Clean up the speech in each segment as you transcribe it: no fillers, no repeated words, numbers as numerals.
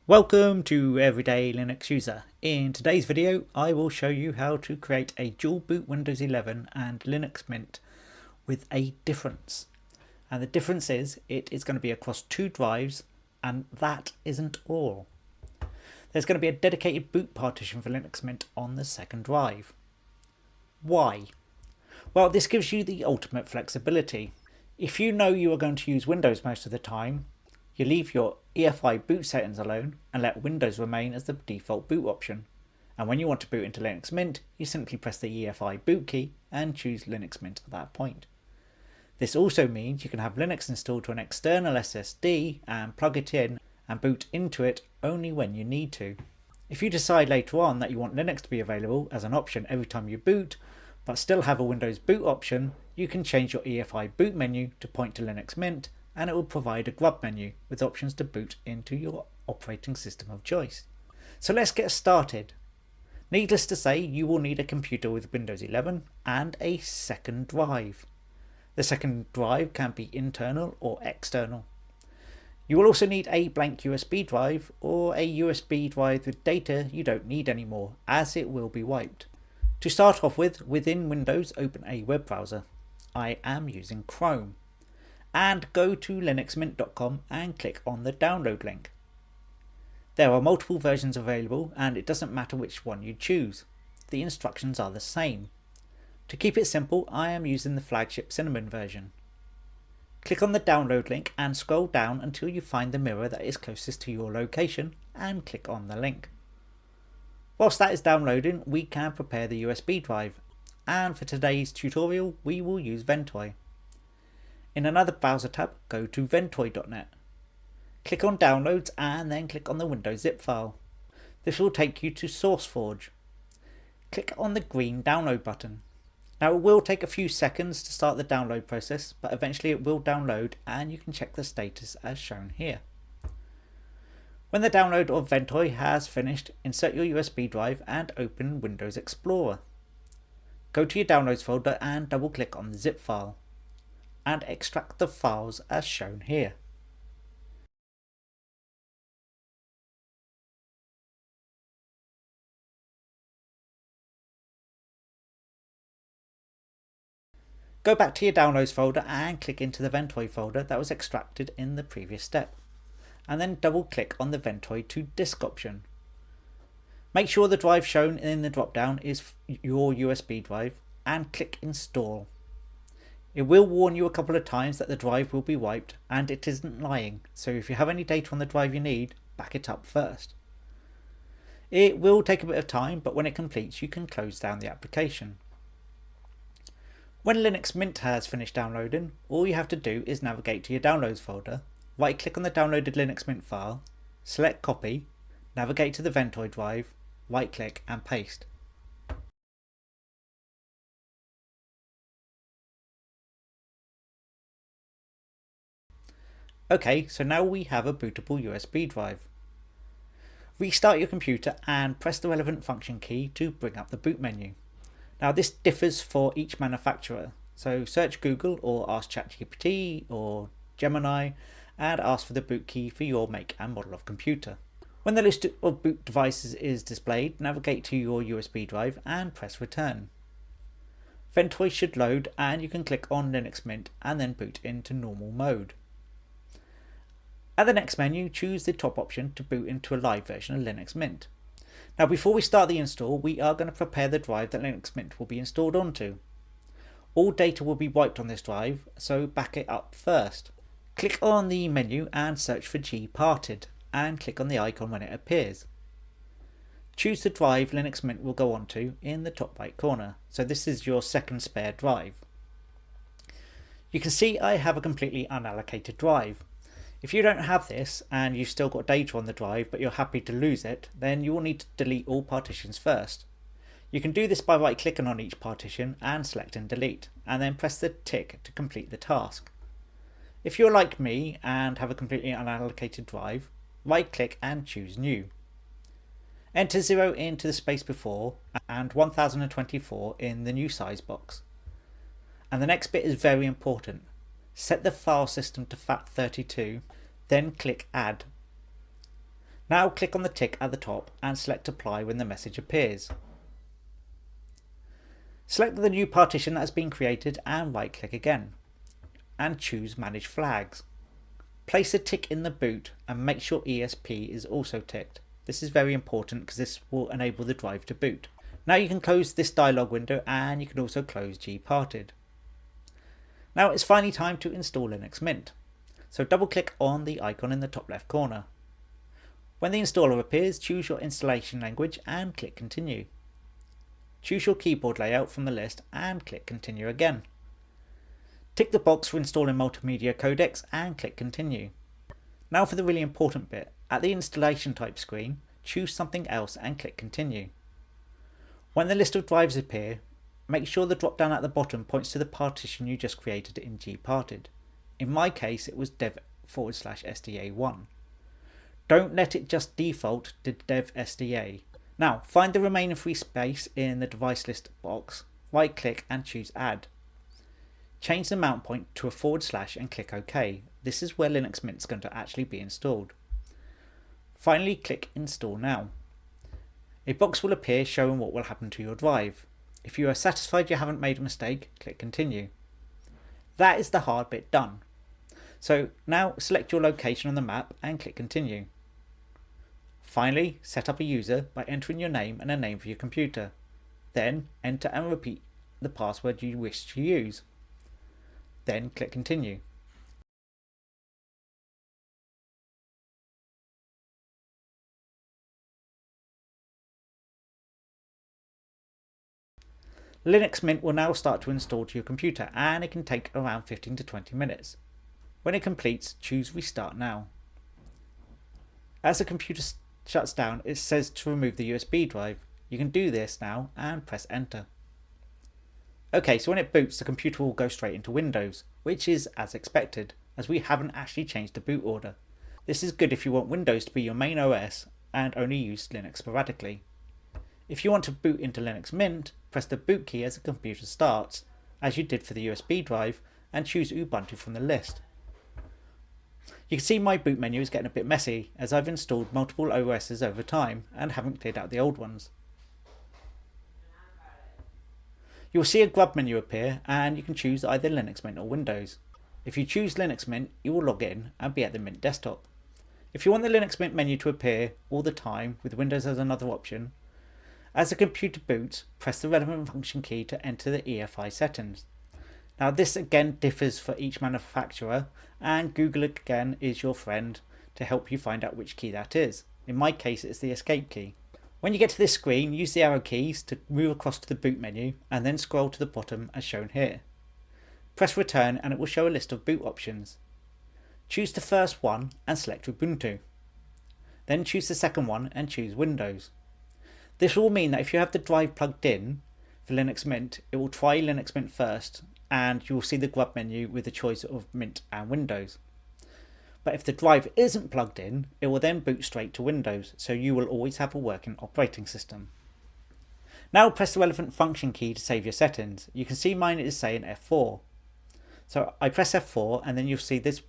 Welcome to Everyday Linux User. In today's video I will show you how to create a dual boot Windows 11 and Linux Mint with a difference. And the difference is it is going to be across two drives, and that isn't all. There's going to be a dedicated boot partition for Linux Mint on the second drive. Why? Well, this gives you the ultimate flexibility. If you know you are going to use Windows most of the time, you leave your EFI boot settings alone and let Windows remain as the default boot option. And when you want to boot into Linux Mint, you simply press the EFI boot key and choose Linux Mint at that point. This also means you can have Linux installed to an external SSD and plug it in and boot into it only when you need to. If you decide later on that you want Linux to be available as an option every time you boot, but still have a Windows boot option, you can change your EFI boot menu to point to Linux Mint, and it will provide a grub menu with options to boot into your operating system of choice. So let's get started. Needless to say, you will need a computer with Windows 11 and a second drive. The second drive can be internal or external. You will also need a blank USB drive or a USB drive with data you don't need anymore, as it will be wiped. To start off with, within Windows, open a web browser. I am using Chrome. And go to linuxmint.com and click on the download link. There are multiple versions available and it doesn't matter which one you choose. The instructions are the same. To keep it simple, I am using the flagship Cinnamon version. Click on the download link and scroll down until you find the mirror that is closest to your location and click on the link. Whilst that is downloading, we can prepare the USB drive, and for today's tutorial we will use Ventoy. In another browser tab, go to ventoy.net. Click on Downloads and then click on the Windows zip file. This will take you to SourceForge. Click on the green download button. Now it will take a few seconds to start the download process, but eventually it will download and you can check the status as shown here. When the download of Ventoy has finished, insert your USB drive and open Windows Explorer. Go to your Downloads folder and double click on the zip file and extract the files as shown here. Go back to your Downloads folder and click into the Ventoy folder that was extracted in the previous step, and then double click on the Ventoy to Disk option. Make sure the drive shown in the drop down is your USB drive and click Install. It will warn you a couple of times that the drive will be wiped, and it isn't lying, so if you have any data on the drive you need, back it up first. It will take a bit of time, but when it completes you can close down the application. When Linux Mint has finished downloading, all you have to do is navigate to your Downloads folder, right click on the downloaded Linux Mint file, select Copy, navigate to the Ventoy drive, right click and paste. Okay, so now we have a bootable USB drive. Restart your computer and press the relevant function key to bring up the boot menu. Now this differs for each manufacturer, so search Google or ask ChatGPT or Gemini and ask for the boot key for your make and model of computer. When the list of boot devices is displayed, navigate to your USB drive and press return. Ventoy should load and you can click on Linux Mint and then boot into normal mode. At the next menu, choose the top option to boot into a live version of Linux Mint. Now before we start the install, we are going to prepare the drive that Linux Mint will be installed onto. All data will be wiped on this drive, so back it up first. Click on the menu and search for gparted and click on the icon when it appears. Choose the drive Linux Mint will go onto in the top right corner, so this is your second spare drive. You can see I have a completely unallocated drive. If you don't have this and you've still got data on the drive but you're happy to lose it, then you will need to delete all partitions first. You can do this by right clicking on each partition and selecting delete, and then press the tick to complete the task. If you're like me and have a completely unallocated drive, right click and choose new. Enter 0 into the space before and 1024 in the new size box. And the next bit is very important. Set the file system to FAT32, then click Add. Now click on the tick at the top and select Apply when the message appears. Select the new partition that has been created and right click again and choose Manage Flags. Place a tick in the boot and make sure ESP is also ticked. This is very important because this will enable the drive to boot. Now you can close this dialog window and you can also close gparted. Now it's finally time to install Linux Mint. So double click on the icon in the top left corner. When the installer appears, choose your installation language and click Continue. Choose your keyboard layout from the list and click Continue again. Tick the box for installing multimedia codecs and click Continue. Now for the really important bit, at the installation type screen, choose something else and click Continue. When the list of drives appear, make sure the drop down at the bottom points to the partition you just created in gparted. In my case it was dev/SDA1. Don't let it just default to dev/SDA. Now find the remaining free space in the device list box, right click and choose Add. Change the mount point to a / and click OK. This is where Linux Mint is going to actually be installed. Finally click Install Now. A box will appear showing what will happen to your drive. If you are satisfied you haven't made a mistake, click Continue. That is the hard bit done. So now select your location on the map and click Continue. Finally, set up a user by entering your name and a name for your computer. Then enter and repeat the password you wish to use. Then click Continue. Linux Mint will now start to install to your computer and it can take around 15 to 20 minutes. When it completes, choose Restart Now. As the computer shuts down, it says to remove the USB drive. You can do this now and press Enter. Okay, so when it boots, the computer will go straight into Windows, which is as expected, as we haven't actually changed the boot order. This is good if you want Windows to be your main OS and only use Linux sporadically. If you want to boot into Linux Mint, press the boot key as the computer starts, as you did for the USB drive, and choose Ubuntu from the list. You can see my boot menu is getting a bit messy as I've installed multiple OSs over time and haven't cleared out the old ones. You'll see a grub menu appear and you can choose either Linux Mint or Windows. If you choose Linux Mint, you will log in and be at the Mint desktop. If you want the Linux Mint menu to appear all the time with Windows as another option, as the computer boots, press the relevant function key to enter the EFI settings. Now this again differs for each manufacturer and Google again is your friend to help you find out which key that is. In my case it's the escape key. When you get to this screen, use the arrow keys to move across to the boot menu and then scroll to the bottom as shown here. Press return and it will show a list of boot options. Choose the first one and select Ubuntu. Then choose the second one and choose Windows. This will mean that if you have the drive plugged in for Linux Mint, it will try Linux Mint first and you will see the grub menu with the choice of Mint and Windows. But if the drive isn't plugged in, it will then boot straight to Windows, so you will always have a working operating system. Now press the relevant function key to save your settings. You can see mine is saying F4. So I press F4 and then you'll see this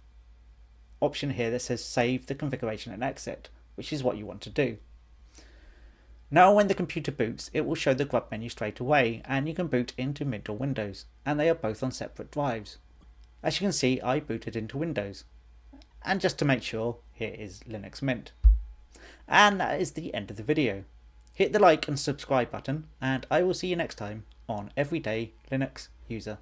option here that says save the configuration and exit, which is what you want to do. Now when the computer boots, it will show the grub menu straight away and you can boot into Mint or Windows, and they are both on separate drives. As you can see, I booted into Windows. And just to make sure, here is Linux Mint. And that is the end of the video. Hit the like and subscribe button and I will see you next time on Everyday Linux User.